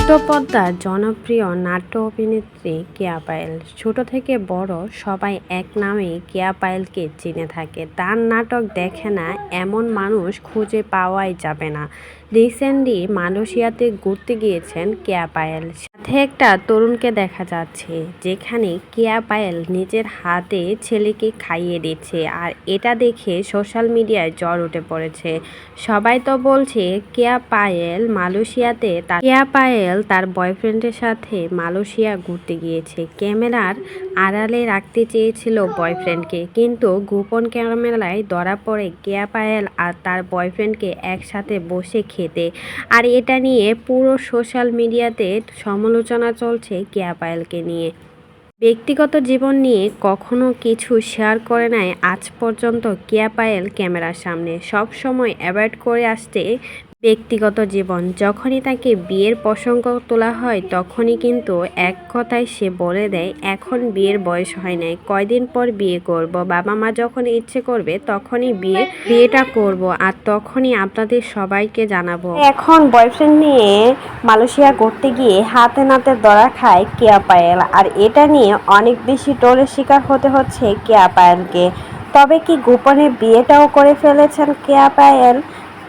ছোট পর্দার জনপ্রিয় নাট্য অভিনেত্রী কেয়া পায়েল। ছোট থেকে বড় সবাই এক নামেই কেয়া পায়েলকে চিনে থাকে। তার নাটক দেখে না এমন মানুষ খুঁজে পাওয়াই যাবে না। রিসেন্টলি মালয়েশিয়াতে ঘুরতে গিয়েছেন কেয়া পায়েল। সাথে একটা তরুণকে দেখা যাচ্ছে, যেখানে কেয়া পায়েল নিজের হাতে ছেলেকে খাইয়ে দিচ্ছে। আর এটা দেখে সোশ্যাল মিডিয়ায় জ্বর উঠে পড়েছে। সবাই তো বলছে কেয়া পায়েল তার বয়ফ্রেন্ডের সাথে মালয়েশিয়া ঘুরতে গিয়েছে। ক্যামেরার আড়ালে রাখতে চেয়েছিল বয়ফ্রেন্ডকে, কিন্তু গোপন ক্যামেরায় ধরা পড়ে কেয়া পায়েল আর তার বয়ফ্রেন্ডকে একসাথে বসে খেতে। আর এটা নিয়ে পুরো সোশ্যাল মিডিয়াতে সমালোচনা চলছে কেয়া পায়েলকে নিয়ে। ব্যক্তিগত জীবন নিয়ে কখনো কিছু শেয়ার করে নাই আজ পর্যন্ত কেয়া পায়েল ক্যামেরার সামনে। সব সময় অ্যাভয়েড করে আসছে ব্যক্তিগত জীবন। যখনই তাকে বিয়ের প্রসঙ্গ তোলা হয় তখনই কিন্তু এক কথায় সে বলে দেয়, এখন বিয়ের বয়স হয় নাই, কয়দিন পর বিয়ে করব, বাবা মা যখন ইচ্ছে করবে তখনই বিয়েটা করব, আর তখনই আপনাদের সবাইকে জানাবো। এখন বয়ফ্রেন্ড নিয়ে মালয়েশিয়া ঘুরতে গিয়ে হাতে নাতে ধরা খায় কেয়া পায়েল। আর এটা নিয়ে অনেক বেশি ট্রোলের শিকার হতে হচ্ছে কেয়া পায়েলকে। তবে কি গোপনে বিয়েটাও করে ফেলেছেন কেয়া পায়েল?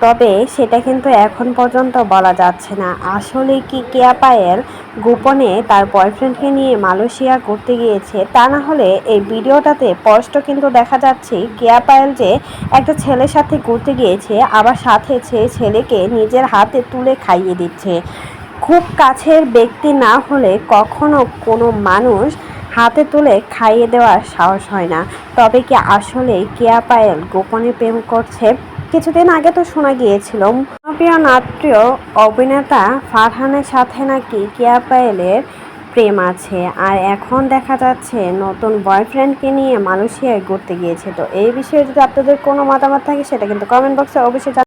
তবে সেটা কিন্তু এখন পর্যন্ত বলা যাচ্ছে না। আসলে কি কেয়া পায়েল গোপনে তার বয়ফ্রেন্ডকে নিয়ে মালয়েশিয়া ঘুরতে গিয়েছে? তা না হলে এই ভিডিওটাতে স্পষ্ট কিন্তু দেখা যাচ্ছে কেয়া পায়েল যে একটা ছেলের সাথে ঘুরতে গিয়েছে, আবার সাথে ছেলেকে নিজের হাতে তুলে খাইয়ে দিচ্ছে। খুব কাছের ব্যক্তি না হলে কখনো কোনো মানুষ হাতে তুলে খাইয়ে দেওয়ার সাহস হয় না। তবে কি আসলে কেয়া পায়েল গোপনে প্রেম করছে? কিছুদিন আগে তো শোনা গিয়েছিল জনপ্রিয় নাট্য অভিনেতা ফারহানের সাথে নাকি কেয়া পায়েলের প্রেম আছে। আর এখন দেখা যাচ্ছে নতুন বয়ফ্রেন্ডকে নিয়ে মালয়েশিয়ায় ঘুরতে গিয়েছে। তো এই বিষয়ে যদি আপনাদের কোনো মতামত থাকে সেটা কিন্তু কমেন্ট বক্সে অবশ্যই